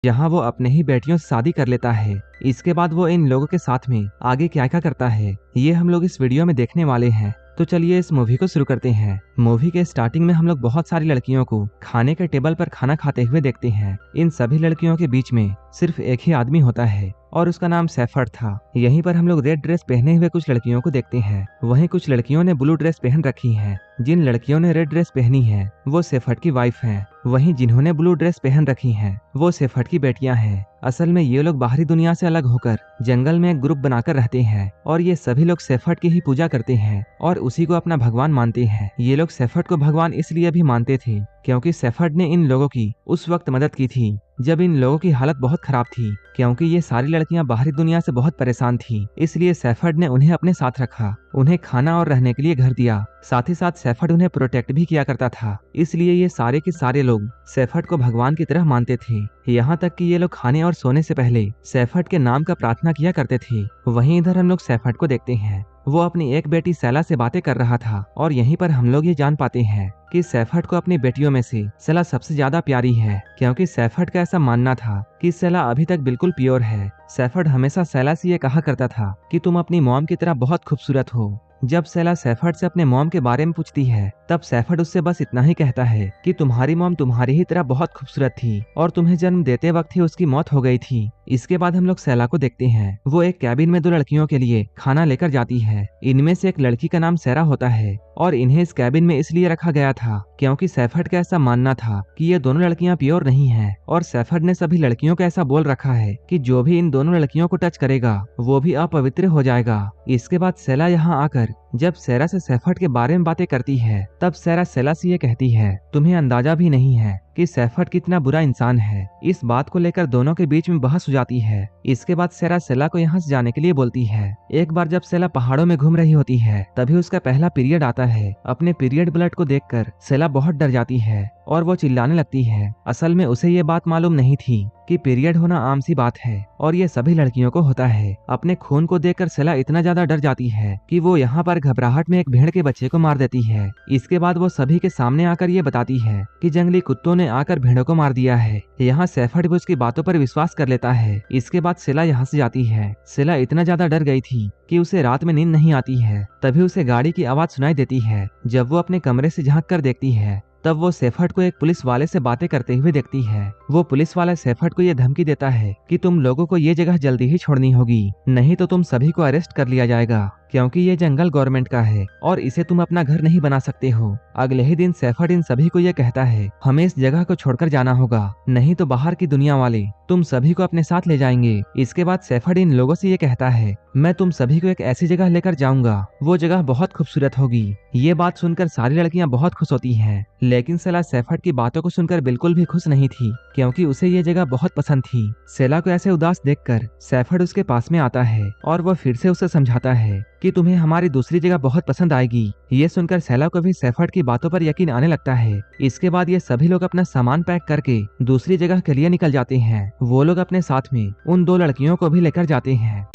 जहाँ वो अपने ही बेटियों से शादी कर लेता है। इसके बाद वो इन लोगों के साथ में आगे क्या क्या करता है ये हम लोग इस वीडियो में देखने वाले हैं। तो चलिए इस मूवी को शुरू करते हैं। मूवी के स्टार्टिंग में हम लोग बहुत सारी लड़कियों को खाने के टेबल पर खाना खाते हुए देखते हैं। इन सभी लड़कियों के बीच में सिर्फ एक ही आदमी होता है और उसका नाम सैफर्ड था। यहीं पर हम लोग रेड ड्रेस पहने हुए कुछ लड़कियों को देखते हैं। वहीं कुछ लड़कियों ने ब्लू ड्रेस पहन रखी है। जिन लड़कियों ने रेड ड्रेस पहनी है वो सैफर्ड की वाइफ हैं। वहीं जिन्होंने ब्लू ड्रेस पहन रखी है वो सैफर्ड की बेटियां हैं। असल में ये लोग बाहरी दुनिया से अलग होकर जंगल में एक ग्रुप बनाकर रहते हैं और ये सभी लोग सैफर्ड की ही पूजा करते हैं और उसी को अपना भगवान मानते हैं। ये लोग सैफर्ड को भगवान इसलिए भी मानते थे क्योंकि सैफर्ड ने इन लोगों की उस वक्त मदद की थी जब इन लोगों की हालत बहुत खराब थी, क्योंकि ये सारी लड़कियां बाहरी दुनिया से बहुत परेशान थी। इसलिए सैफर्ड ने उन्हें अपने साथ रखा, उन्हें खाना और रहने के लिए घर दिया। साथ ही साथ सैफर्ड उन्हें प्रोटेक्ट भी किया करता था। इसलिए ये सारे के सारे लोग सैफर्ड को भगवान की तरह मानते थे। यहाँ तक कि ये लोग खाने और सोने से पहले सैफर्ड के नाम का प्रार्थना किया करते थे। वहीं इधर हम लोग सैफर्ड को देखते हैं। वो अपनी एक बेटी सेला से बातें कर रहा था और यहीं पर हम लोग ये जान पाते हैं कि सैफर्ड को अपनी बेटियों में से सेला सबसे ज्यादा प्यारी है, क्योंकि सैफर्ड का ऐसा मानना था कि सेला अभी तक बिल्कुल प्योर है। सैफर्ड हमेशा सेला से ये कहा करता था कि तुम अपनी मॉम की तरह बहुत खूबसूरत हो। जब सेला सैफर्ड से अपने मॉम के बारे में पूछती है तब सैफर्ड उससे बस इतना ही कहता है कि तुम्हारी मॉम तुम्हारी ही तरह बहुत खूबसूरत थी और तुम्हें जन्म देते वक्त ही उसकी मौत हो गई थी। इसके बाद हम लोग सेला को देखते हैं। वो एक कैबिन में दो लड़कियों के लिए खाना लेकर जाती है। इनमें से एक लड़की का नाम सेरा होता है और इन्हें इस कैबिन में इसलिए रखा गया था क्योंकि सैफर्ड का ऐसा मानना था कि ये दोनों लड़कियां प्योर नहीं हैं और सैफर्ड ने सभी लड़कियों को ऐसा बोल रखा है कि जो भी इन दोनों लड़कियों को टच करेगा वो भी अपवित्र हो जाएगा। इसके बाद सेला यहाँ आकर जब सेरा से सैफर्ड के बारे में बातें करती है तब सेला से ये कहती है तुम्हें अंदाजा भी नहीं है कि सैफर्ड कितना बुरा इंसान है। इस बात को लेकर दोनों के बीच में बहस हो जाती है। इसके बाद सेला को यहाँ से जाने के लिए बोलती है। एक बार जब सेला पहाड़ों में घूम रही होती है तभी उसका पहला पीरियड आता है। अपने पीरियड ब्लड को देखकर सेला बहुत डर जाती है और वो चिल्लाने लगती है। असल में उसे ये बात मालूम नहीं थी कि पीरियड होना आम सी बात है और ये सभी लड़कियों को होता है। अपने खून को देखकर सेला इतना ज्यादा डर जाती है कि वो यहाँ पर घबराहट में एक भेड़ के बच्चे को मार देती है। इसके बाद वो सभी के सामने आकर ये बताती है कि जंगली कुत्तों ने आकर भेड़ों को मार दिया है। यहाँ सैफर्ड भी उसकी बातों पर विश्वास कर लेता है। इसके बाद सेला यहाँ से जाती है। सेला इतना ज्यादा डर गई थी कि उसे रात में नींद नहीं आती है। तभी उसे गाड़ी की आवाज सुनाई देती है। जब वो अपने कमरे से झांक कर देखती है तब वो सैफर्ड को एक पुलिस वाले से बातें करते हुए देखती है। वो पुलिस वाला सैफर्ड को ये धमकी देता है कि तुम लोगों को ये जगह जल्दी ही छोड़नी होगी, नहीं तो तुम सभी को अरेस्ट कर लिया जाएगा, क्योंकि ये जंगल गवर्नमेंट का है और इसे तुम अपना घर नहीं बना सकते हो। अगले ही दिन सैफर्ड इन सभी को ये कहता है हमें इस जगह को छोड़कर जाना होगा, नहीं तो बाहर की दुनिया वाले तुम सभी को अपने साथ ले जाएंगे। इसके बाद सैफर्ड इन लोगों से ये कहता है मैं तुम सभी को एक ऐसी जगह लेकर जाऊंगा, वो जगह बहुत खूबसूरत होगी। ये बात सुनकर सारी लड़कियां बहुत खुश होती हैं, लेकिन सेला सैफर्ड की बातों को सुनकर बिल्कुल भी खुश नहीं थी क्योंकि उसे ये जगह बहुत पसंद थी। सेला को ऐसे उदास देखकर सैफर्ड उसके पास में आता है और वो फिर से उसे समझाता है कि तुम्हें हमारी दूसरी जगह बहुत पसंद आएगी। ये सुनकर सेला को भी सैफर्ड की बातों पर यकीन आने लगता है। इसके बाद ये सभी लोग अपना सामान पैक करके दूसरी जगह के लिए निकल जाते हैं। वो लोग अपने साथ में उन दो लड़कियों को भी लेकर जाते हैं।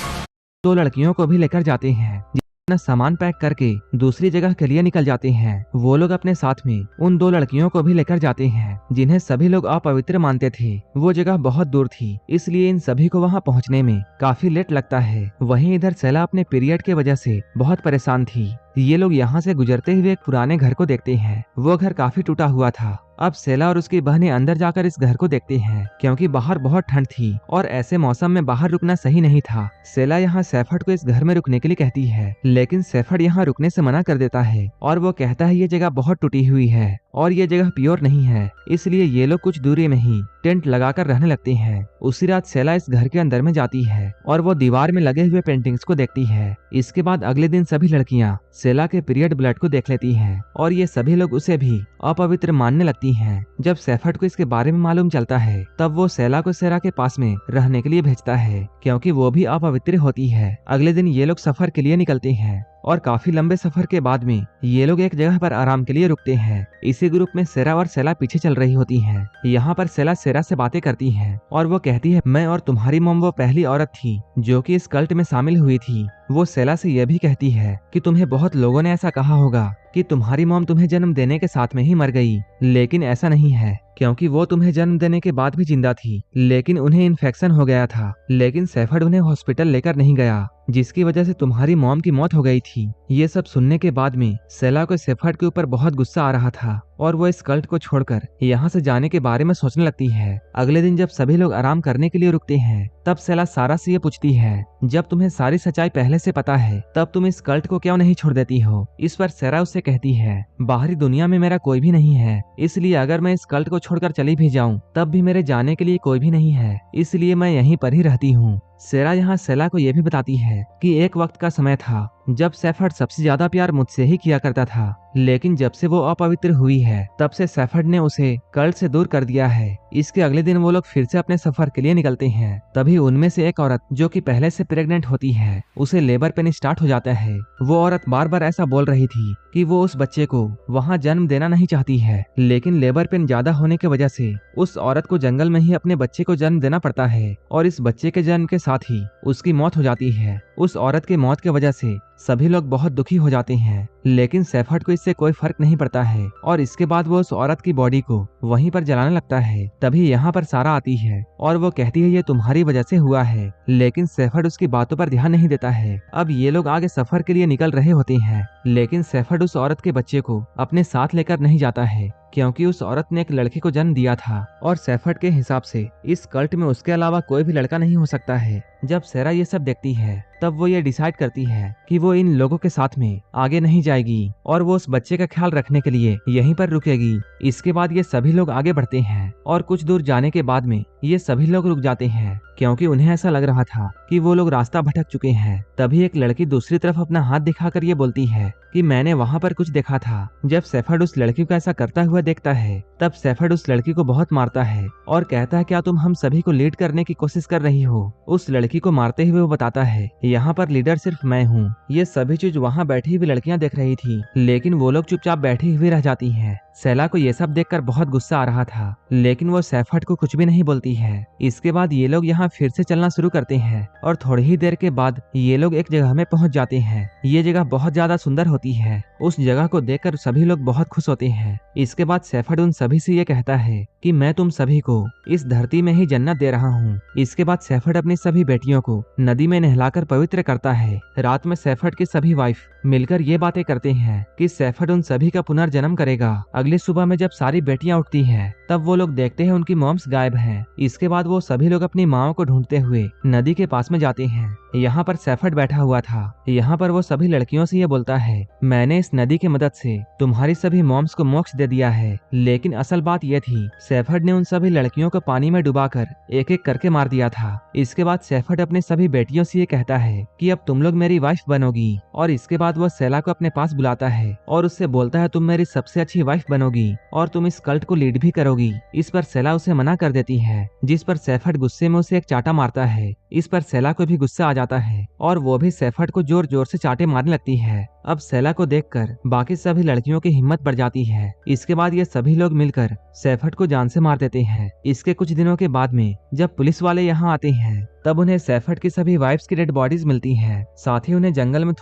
अपना सामान पैक करके दूसरी जगह के लिए निकल जाते हैं। वो लोग अपने साथ में उन दो लड़कियों को भी लेकर जाते हैं जिन्हें सभी लोग अपवित्र मानते थे। वो जगह बहुत दूर थी, इसलिए इन सभी को वहां पहुंचने में काफी लेट लगता है। वहीं इधर सेला अपने पीरियड के वजह से बहुत परेशान थी। ये लोग यहाँ से गुजरते हुए एक पुराने घर को देखते हैं। वो घर काफी टूटा हुआ था। अब सेला और उसकी बहनें अंदर जाकर इस घर को देखते हैं क्योंकि बाहर बहुत ठंड थी और ऐसे मौसम में बाहर रुकना सही नहीं था। सेला यहाँ सैफर्ड को इस घर में रुकने के लिए कहती है, लेकिन सैफर्ड यहाँ रुकने से मना कर देता है और वो कहता है ये जगह बहुत टूटी हुई है और ये जगह प्योर नहीं है, इसलिए ये लोग कुछ दूरी में ही टेंट लगाकर रहने लगते हैं। उसी रात सेला इस घर के अंदर में जाती है और वो दीवार में लगे हुए पेंटिंग्स को देखती है। इसके बाद अगले दिन सभी लड़कियां सेला के पीरियड ब्लड को देख लेती हैं और ये सभी लोग उसे भी अपवित्र मानने लगती हैं। जब सैफर्ड को इसके बारे में मालूम चलता है तब वो सेला को सेरा के पास में रहने के लिए भेजता है क्योंकि वो भी अपवित्र होती है। अगले दिन ये लोग सफर के लिए निकलते हैं और काफी लंबे सफर के बाद में ये लोग एक जगह पर आराम के लिए रुकते हैं। इसी ग्रुप में सेरा और सेला पीछे चल रही होती हैं। यहाँ पर सेला सेरा से बातें करती है और वो कहती है मैं और तुम्हारी मॉम वो पहली औरत थी जो कि इस कल्ट में शामिल हुई थी। वो सेला से यह भी कहती है कि तुम्हें बहुत लोगों ने ऐसा कहा होगा कि तुम्हारी मॉम तुम्हें जन्म देने के साथ में ही मर गई, लेकिन ऐसा नहीं है, क्योंकि वो तुम्हें जन्म देने के बाद भी जिंदा थी, लेकिन उन्हें इन्फेक्शन हो गया था। लेकिन सेफर्ड उन्हें हॉस्पिटल लेकर नहीं गया, जिसकी वजह से तुम्हारी मॉम की मौत हो गई थी। ये सब सुनने के बाद में सेला को सेफर्ड के ऊपर बहुत गुस्सा आ रहा था और वो इस कल्ट को छोड़कर यहाँ से जाने के बारे में सोचने लगती है। अगले दिन जब सभी लोग आराम करने के लिए रुकते हैं, तब सेला सारा से ये पूछती है, जब तुम्हें सारी सच्चाई पहले से पता है, तब तुम इस कल्ट को क्यों नहीं छोड़ देती हो? इस पर सेरा उससे कहती है, बाहरी दुनिया में मेरा कोई भी नहीं है, इसलिए अगर मैं इस कल्ट को छोड़कर चली भी जाऊं, तब भी मेरे जाने के लिए कोई भी नहीं है, इसलिए मैं यहीं पर ही रहती हूँ। सेरा यहाँ सेला को यह भी बताती है कि एक वक्त का समय था जब सेफर्ड सबसे ज्यादा प्यार मुझसे ही किया करता था, लेकिन जब से वो अपवित्र हुई है, तब से सेफर्ड ने उसे कल्ट से दूर कर दिया है। इसके अगले दिन वो लोग फिर से अपने सफर के लिए निकलते हैं। तभी उनमें से एक औरत जो कि पहले से प्रेग्नेंट होती है, उसे लेबर पेन स्टार्ट हो जाता है। वो औरत बार बार ऐसा बोल रही थी कि वो उस बच्चे को वहाँ जन्म देना नहीं चाहती है, लेकिन लेबर पेन ज्यादा होने की वजह से उस औरत को जंगल में ही अपने बच्चे को जन्म देना पड़ता है और इस बच्चे के जन्म के साथ ही उसकी मौत हो जाती है। उस औरत की मौत की वजह से सभी लोग बहुत दुखी हो जाते हैं, लेकिन सेफर्ड को इससे कोई फर्क नहीं पड़ता है और इसके बाद वो उस औरत की बॉडी को वहीं पर जलाने लगता है। तभी यहाँ पर सारा आती है और वो कहती है ये तुम्हारी वजह से हुआ है, लेकिन सेफर्ड उसकी बातों पर ध्यान नहीं देता है। अब ये लोग आगे सफर के लिए निकल रहे होते हैं, लेकिन सेफर्ड उस औरत के बच्चे को अपने साथ लेकर नहीं जाता है, क्योंकि उस औरत ने एक लड़के को जन्म दिया था और सेफर्ड के हिसाब से इस कल्ट में उसके अलावा कोई भी लड़का नहीं हो सकता है। जब सेरा ये सब देखती है, तब वो ये डिसाइड करती है कि वो इन लोगों के साथ में आगे नहीं जाएगी और वो उस बच्चे का ख्याल रखने के लिए यहीं पर रुकेगी। इसके बाद ये सभी लोग आगे बढ़ते हैं और कुछ दूर जाने के बाद में ये सभी लोग रुक जाते हैं, क्योंकि उन्हें ऐसा लग रहा था कि वो लोग रास्ता भटक चुके हैं। तभी एक लड़की दूसरी तरफ अपना हाथ दिखाकर ये बोलती है कि मैंने वहाँ पर कुछ देखा था। जब सेफर्ड उस लड़की को ऐसा करता हुआ देखता है, तब सेफर्ड उस लड़की को बहुत मारता है और कहता है क्या तुम हम सभी को लीड करने की कोशिश कर रही हो? उस लड़की को मारते हुए वो बताता है यहाँ पर लीडर सिर्फ मैं हूँ। ये सभी चीज वहाँ बैठी हुई लड़कियां देख रही थी, लेकिन वो लोग चुपचाप बैठी हुई रह जाती हैं। सेला को ये सब देखकर बहुत गुस्सा आ रहा था, लेकिन वो सेफर्ड को कुछ भी नहीं बोलती है। इसके बाद ये लोग यहाँ फिर से चलना शुरू करते हैं और थोड़ी ही देर के बाद ये लोग एक जगह में पहुंच जाते हैं। ये जगह बहुत ज्यादा सुंदर होती है। उस जगह को देखकर सभी लोग बहुत खुश होते हैं। इसके बाद सेफर्ड उन सभी से ये कहता है कि मैं तुम सभी को इस धरती में ही जन्नत दे रहा हूँ। इसके बाद सेफर्ड अपनी सभी बेटियों को नदी में नहलाकर पवित्र करता है। रात में सेफर्ड की सभी वाइफ मिलकर ये बातें करते हैं कि सेफर्ड उन सभी का पुनर्जन्म करेगा। अगली सुबह में जब सारी बेटियां उठती हैं, तब वो लोग देखते हैं उनकी मॉम्स गायब हैं। इसके बाद वो सभी लोग अपनी माओ को ढूंढते हुए नदी के पास में जाते हैं। यहाँ पर सेफर्ड बैठा हुआ था। यहाँ पर वो सभी लड़कियों से ये बोलता है मैंने इस नदी की मदद से तुम्हारी सभी मॉम्स को मोक्ष दे दिया है, लेकिन असल बात यह थी सेफर्ड ने उन सभी लड़कियों को पानी में डुबाकर एक एक करके मार दिया था। इसके बाद सेफर्ड अपनी सभी बेटियों से ये कहता है कि अब तुम लोग मेरी वाइफ बनोगी, और इसके बाद वो सेला को अपने पास बुलाता है और उससे बोलता है तुम मेरी सबसे अच्छी वाइफ बनोगी और तुम इस कल्ट को लीड भी करोगी। इस पर सेला उसे मना कर देती है, जिस पर सेफर्ड गुस्से में उसे एक चाटा मारता है। इस पर सेला को भी गुस्सा आ जाता है और वो भी सेफर्ड को जोर जोर से चाटे मारने लगती है। अब सेला को देखकर बाकी सभी लड़कियों की हिम्मत बढ़ जाती है। इसके बाद ये सभी लोग मिलकर सेफर्ड को जान से मार देते हैं। इसके कुछ दिनों के बाद में जब पुलिस वाले यहाँ आते हैं, तब उन्हें सेफर्ड की सभी वाइफ्स की डेड बॉडीज मिलती हैं। साथ ही उन्हें जंगल में